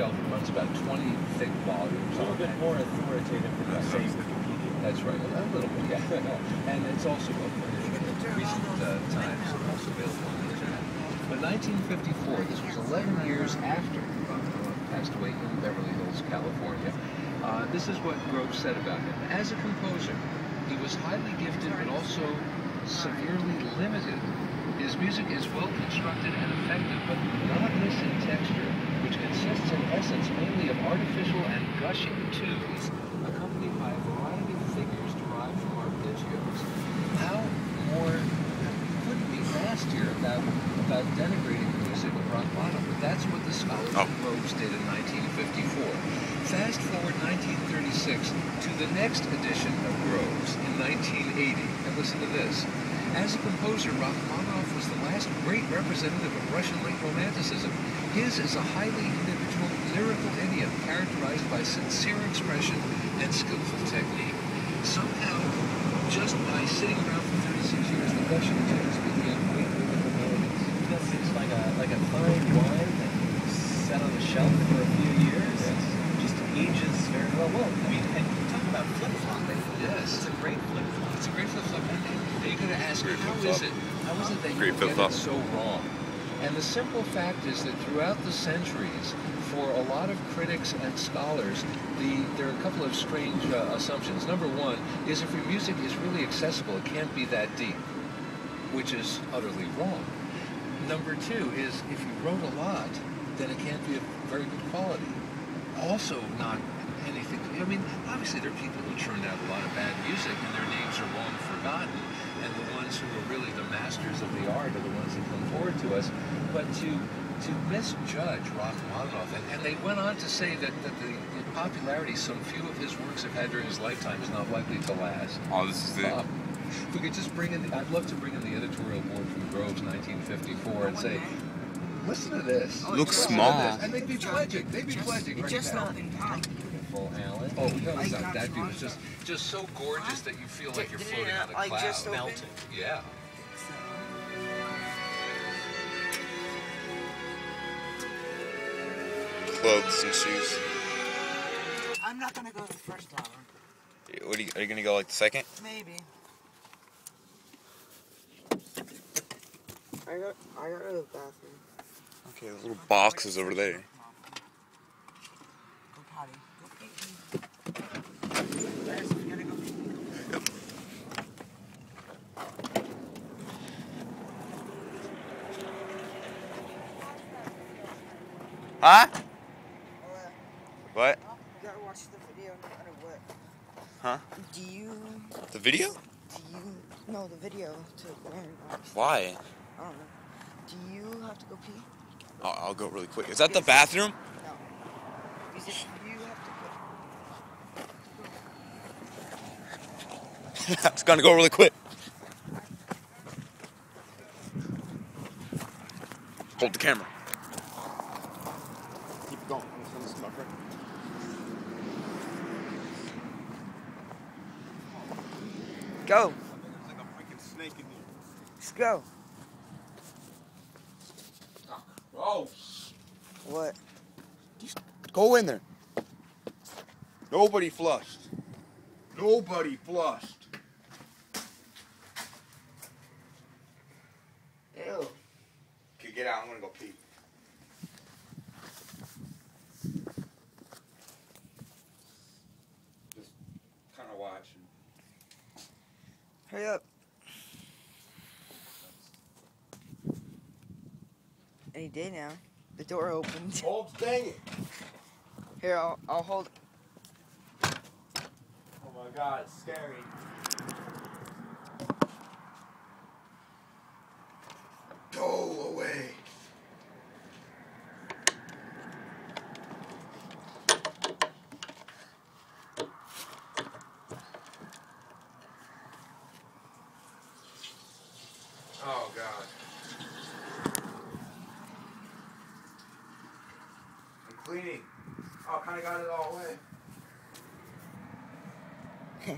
shelf. It runs about 20 thick volumes. A little bit more authoritative than the same Wikipedia. That's right, a little bit, yeah. And it's also in recent times also available on the internet. But 1954, this was 11 years after passed away in Beverly Hills, California. This is what Groves said about him. As a composer, he was highly gifted but also severely limited. His music is well constructed and effective, but monotonous in texture, which consists in essence mainly of artificial and gushing tunes, accompanied by a variety of figures derived from arpeggios. How more couldn't be nastier about denigrating the music of rock bottom, but that's what the scholars of Groves did in 1954. Fast forward 1936 to the next edition of Groves in 1980, and listen to this. As a composer, Rachmaninoff was the last great representative of Russian late Romanticism. His is a highly individual, lyrical idiom characterized by sincere expression and skillful technique. Somehow, just by sitting around for 36 years, the gushing tunes became great rhythmic melodies. It's like a fine wine that sat on the shelf for a few years. Yes. Just ages very well. Well, I mean, and talk about flip-flopping. Yes. It's a great flip-flop. It's a great flip-flop. And you got to ask her, how is it that you get it so wrong? And the simple fact is that throughout the centuries, for a lot of critics and scholars, there are a couple of strange assumptions. Number one is if your music is really accessible, it can't be that deep, which is utterly wrong. Number two is if you wrote a lot, then it can't be of very good quality. Also not anything, I mean, obviously there are people who churned out a lot of bad music and their names are long forgotten, and the ones who are really the masters of the art are the ones that come forward to us. But to misjudge Rachmaninoff, and they went on to say that the popularity some few of his works have had during his lifetime is not likely to last. Oh, this is it. If we could just bring in, I'd love to bring in the editorial board from Groves 1954 and say, listen to this. Looks small. And they'd be pledging. They'd be pledging. It's just not in time. Beautiful, Alan. Oh, that view is just so gorgeous that you feel like you're floating on a cloud. Just melting. Yeah. Clothes and shoes. I'm not gonna go the first hour. What are you gonna go like the second? Maybe. I gotta go to the bathroom. Okay, those little boxes over there. Go potty. Go pee. Guys, we gotta go pee. Yep. Huh? What? You gotta watch the video no matter what. Huh? Do you... The video? No, the video to learn. Why? I don't know. Do you have to go pee? I'll go really quick. Is that the bathroom? No. Because if you have to go... It's gonna go really quick. Hold the camera. Keep it going. Go. There's like a freaking snake in here. Just go. Oh. What? Go in there. Nobody flushed. Nobody flushed. Ew. Okay, get out. I'm gonna go pee. Just kind of watching. Hurry up. Any day now. The door opened. Oh, dang it. Here, I'll hold. Oh my God, it's scary. Go away. Oh God. I'm cleaning. Oh, I kind of got it all away. You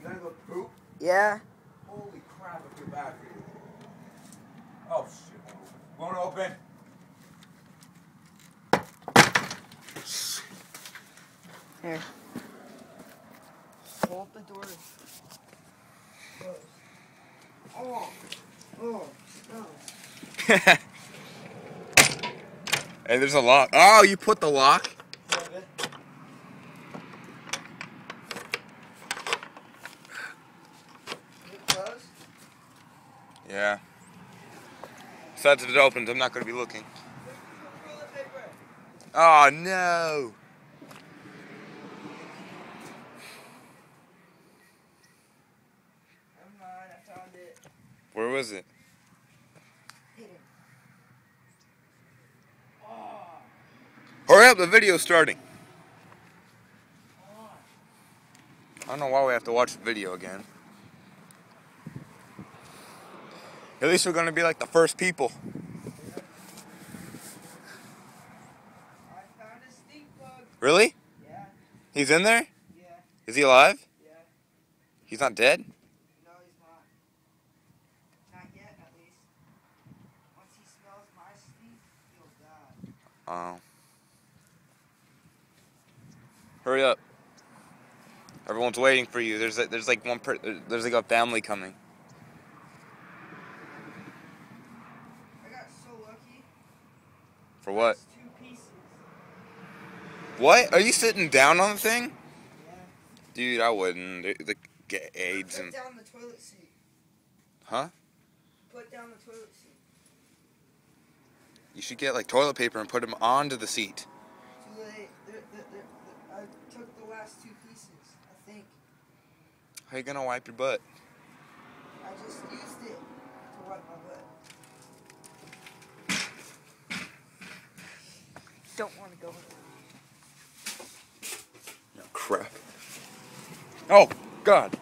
gotta go poop? Yeah. Holy crap, I feel bad for you. Oh shit, won't open. Here. Hold the door closed. Oh, smells. Hey, there's a lock. Oh, you put the lock? Is it closed? Yeah. Besides if it opens, I'm not going to be looking. Toilet paper. Oh, no. Never mind, I found it. Where was it? Hidden. Hurry up, the video's starting. I don't know why we have to watch the video again. At least we're going to be like the first people. I found a stink bug. Really? Yeah, He's in there? yeah, Is he alive? yeah. He's not dead? No, he's not. Not yet, at least. Once he smells my stink, he'll die. Oh. Hurry up. Everyone's waiting for you. There's like there's like a family coming. I got so lucky. For what? It's 2 pieces. What? Are you sitting down on the thing? Yeah. Dude, I wouldn't. They get AIDS Put and... down the toilet seat. Huh? Put down the toilet seat. You should get like toilet paper and put them onto the seat. Too late. I took the last 2 pieces, I think. How you gonna wipe your butt? I just used it to wipe my butt. Don't want to go with Oh, crap. Oh, God.